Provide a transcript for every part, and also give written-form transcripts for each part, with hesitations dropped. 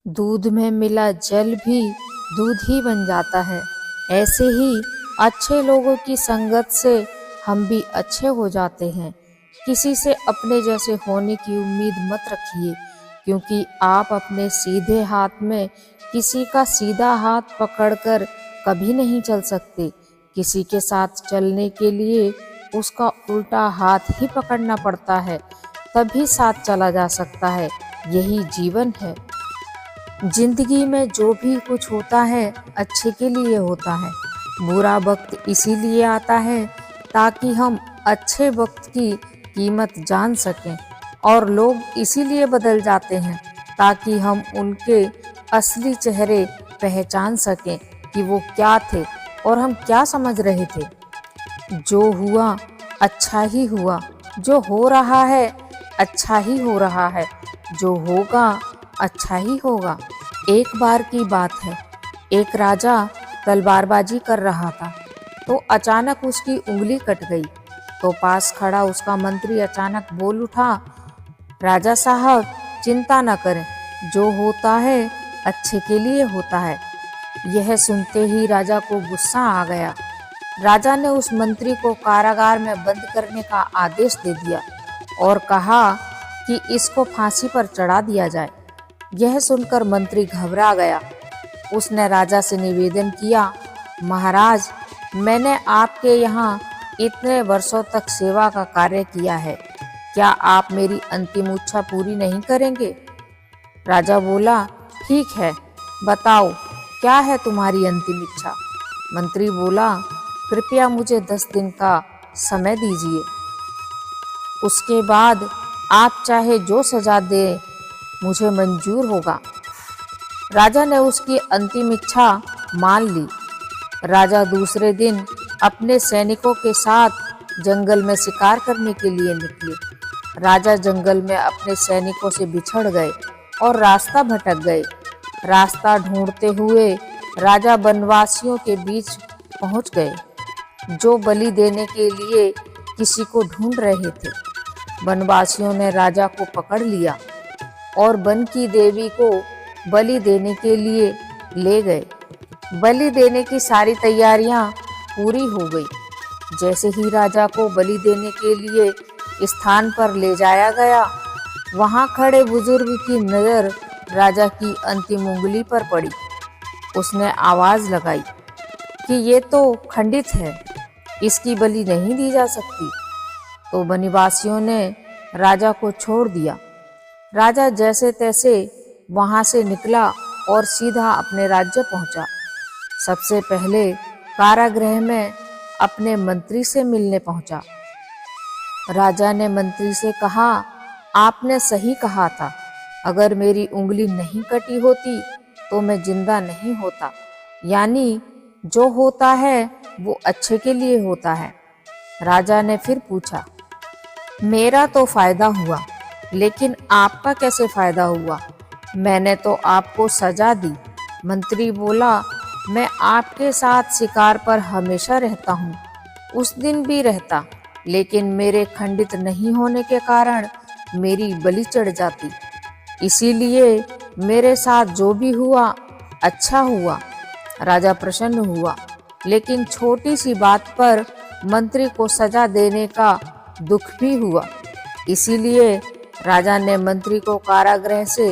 दूध में मिला जल भी दूध ही बन जाता है। ऐसे ही अच्छे लोगों की संगत से हम भी अच्छे हो जाते हैं। किसी से अपने जैसे होने की उम्मीद मत रखिए, क्योंकि आप अपने सीधे हाथ में किसी का सीधा हाथ पकड़कर कभी नहीं चल सकते। किसी के साथ चलने के लिए उसका उल्टा हाथ ही पकड़ना पड़ता है, तभी साथ चला जा सकता है। यही जीवन है। जिंदगी में जो भी कुछ होता है अच्छे के लिए होता है। बुरा वक्त इसीलिए आता है ताकि हम अच्छे वक्त की कीमत जान सकें, और लोग इसीलिए बदल जाते हैं ताकि हम उनके असली चेहरे पहचान सकें कि वो क्या थे और हम क्या समझ रहे थे। जो हुआ अच्छा ही हुआ, जो हो रहा है अच्छा ही हो रहा है, जो होगा अच्छा ही होगा। एक बार की बात है, एक राजा तलवारबाजी कर रहा था, तो अचानक उसकी उंगली कट गई। तो पास खड़ा उसका मंत्री अचानक बोल उठा, राजा साहब चिंता न करें, जो होता है अच्छे के लिए होता है। यह सुनते ही राजा को गुस्सा आ गया। राजा ने उस मंत्री को कारागार में बंद करने का आदेश दे दिया और कहा कि इसको फांसी पर चढ़ा दिया जाए। यह सुनकर मंत्री घबरा गया। उसने राजा से निवेदन किया, महाराज, मैंने आपके यहाँ इतने वर्षों तक सेवा का कार्य किया है, क्या आप मेरी अंतिम इच्छा पूरी नहीं करेंगे? राजा बोला, ठीक है, बताओ क्या है तुम्हारी अंतिम इच्छा? मंत्री बोला, कृपया मुझे 10 दिन का समय दीजिए, उसके बाद आप चाहे जो सजा दे मुझे मंजूर होगा। राजा ने उसकी अंतिम इच्छा मान ली। राजा दूसरे दिन अपने सैनिकों के साथ जंगल में शिकार करने के लिए निकले। राजा जंगल में अपने सैनिकों से बिछड़ गए और रास्ता भटक गए। रास्ता ढूंढते हुए राजा वनवासियों के बीच पहुंच गए, जो बलि देने के लिए किसी को ढूंढ रहे थे। वनवासियों ने राजा को पकड़ लिया और वन की देवी को बलि देने के लिए ले गए। बलि देने की सारी तैयारियां पूरी हो गई। जैसे ही राजा को बलि देने के लिए स्थान पर ले जाया गया, वहां खड़े बुजुर्ग की नज़र राजा की अंतिम उंगली पर पड़ी। उसने आवाज लगाई कि ये तो खंडित है, इसकी बलि नहीं दी जा सकती। तो वनवासियों ने राजा को छोड़ दिया। राजा जैसे तैसे वहां से निकला और सीधा अपने राज्य पहुंचा। सबसे पहले कारागृह में अपने मंत्री से मिलने पहुंचा। राजा ने मंत्री से कहा, आपने सही कहा था, अगर मेरी उंगली नहीं कटी होती तो मैं जिंदा नहीं होता। यानी जो होता है वो अच्छे के लिए होता है। राजा ने फिर पूछा, मेरा तो फायदा हुआ, लेकिन आपका कैसे फायदा हुआ? मैंने तो आपको सजा दी। मंत्री बोला, मैं आपके साथ शिकार पर हमेशा रहता हूँ, उस दिन भी रहता, लेकिन मेरे खंडित नहीं होने के कारण मेरी बलि चढ़ जाती। इसीलिए मेरे साथ जो भी हुआ अच्छा हुआ। राजा प्रसन्न हुआ, लेकिन छोटी सी बात पर मंत्री को सजा देने का दुख भी हुआ। इसीलिए राजा ने मंत्री को कारागृह से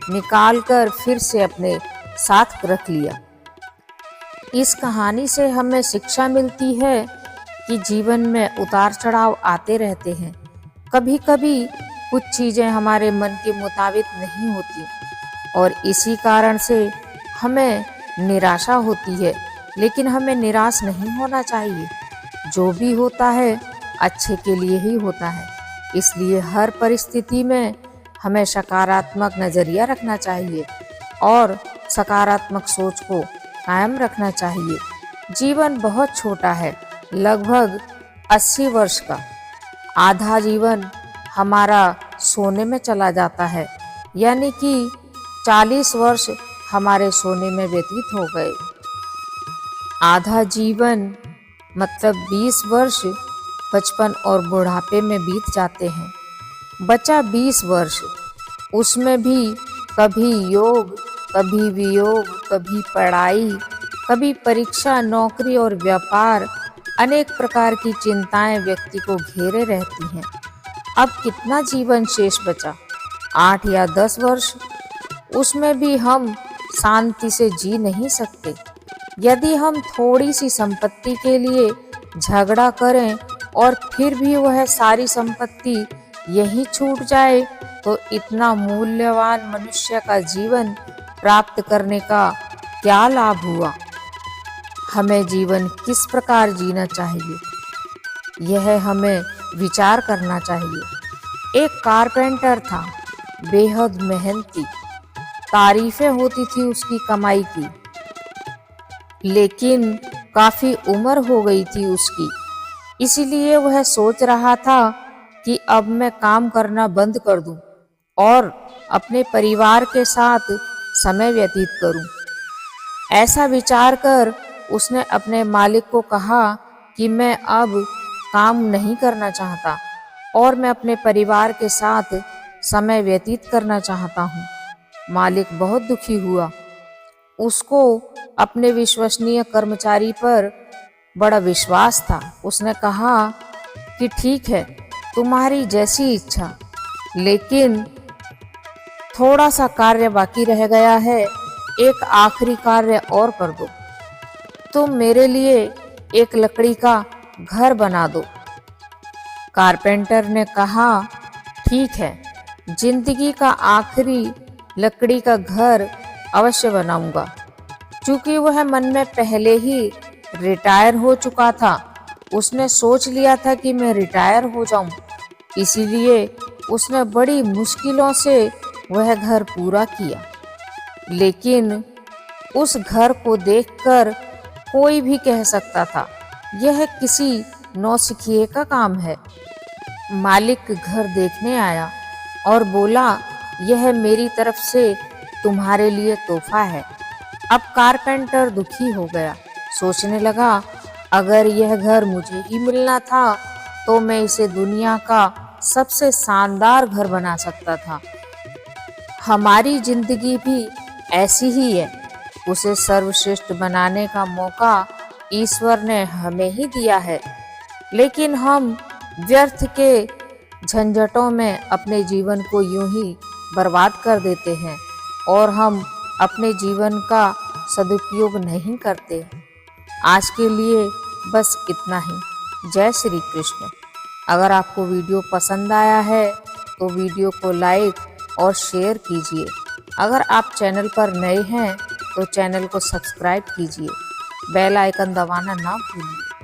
निकालकर फिर से अपने साथ रख लिया। इस कहानी से हमें शिक्षा मिलती है कि जीवन में उतार चढ़ाव आते रहते हैं। कभी कभी कुछ चीज़ें हमारे मन के मुताबिक नहीं होती और इसी कारण से हमें निराशा होती है, लेकिन हमें निराश नहीं होना चाहिए। जो भी होता है अच्छे के लिए ही होता है, इसलिए हर परिस्थिति में हमें सकारात्मक नज़रिया रखना चाहिए और सकारात्मक सोच को कायम रखना चाहिए। जीवन बहुत छोटा है, लगभग 80 वर्ष का। आधा जीवन हमारा सोने में चला जाता है, यानी कि 40 वर्ष हमारे सोने में व्यतीत हो गए। आधा जीवन मतलब 20 वर्ष बचपन और बुढ़ापे में बीत जाते हैं। बचा 20 वर्ष, उसमें भी कभी योग कभी वियोग, कभी पढ़ाई, कभी परीक्षा, नौकरी और व्यापार, अनेक प्रकार की चिंताएं व्यक्ति को घेरे रहती हैं। अब कितना जीवन शेष बचा? 8 या 10 वर्ष, उसमें भी हम शांति से जी नहीं सकते। यदि हम थोड़ी सी संपत्ति के लिए झगड़ा करें और फिर भी वह सारी संपत्ति यही छूट जाए, तो इतना मूल्यवान मनुष्य का जीवन प्राप्त करने का क्या लाभ हुआ? हमें जीवन किस प्रकार जीना चाहिए, यह हमें विचार करना चाहिए। एक कारपेंटर था, बेहद मेहनती, तारीफें होती थी उसकी कमाई की, लेकिन काफी उम्र हो गई थी उसकी। इसीलिए वह सोच रहा था कि अब मैं काम करना बंद कर दूं और अपने परिवार के साथ समय व्यतीत करूं। ऐसा विचार कर उसने अपने मालिक को कहा कि मैं अब काम नहीं करना चाहता और मैं अपने परिवार के साथ समय व्यतीत करना चाहता हूँ। मालिक बहुत दुखी हुआ। उसको अपने विश्वसनीय कर्मचारी पर बड़ा विश्वास था। उसने कहा कि ठीक है, तुम्हारी जैसी इच्छा, लेकिन थोड़ा सा कार्य बाकी रह गया है, एक आखिरी कार्य और कर दो। तुम मेरे लिए एक लकड़ी का घर बना दो। कारपेंटर ने कहा, ठीक है, जिंदगी का आखिरी लकड़ी का घर अवश्य बनाऊंगा। चूंकि वह मन में पहले ही रिटायर हो चुका था, उसने सोच लिया था कि मैं रिटायर हो जाऊं, इसीलिए उसने बड़ी मुश्किलों से वह घर पूरा किया। लेकिन उस घर को देखकर कोई भी कह सकता था, यह किसी नौसिखिए का काम है। मालिक घर देखने आया और बोला, यह मेरी तरफ से तुम्हारे लिए तोहफा है। अब कारपेंटर दुखी हो गया। सोचने लगा, अगर यह घर मुझे ही मिलना था तो मैं इसे दुनिया का सबसे शानदार घर बना सकता था। हमारी जिंदगी भी ऐसी ही है। उसे सर्वश्रेष्ठ बनाने का मौका ईश्वर ने हमें ही दिया है, लेकिन हम व्यर्थ के झंझटों में अपने जीवन को यूं ही बर्बाद कर देते हैं और हम अपने जीवन का सदुपयोग नहीं करते। आज के लिए बस इतना ही। जय श्री कृष्ण। अगर आपको वीडियो पसंद आया है तो वीडियो को लाइक और शेयर कीजिए। अगर आप चैनल पर नए हैं तो चैनल को सब्सक्राइब कीजिए। बेल आइकन दबाना ना भूलिए।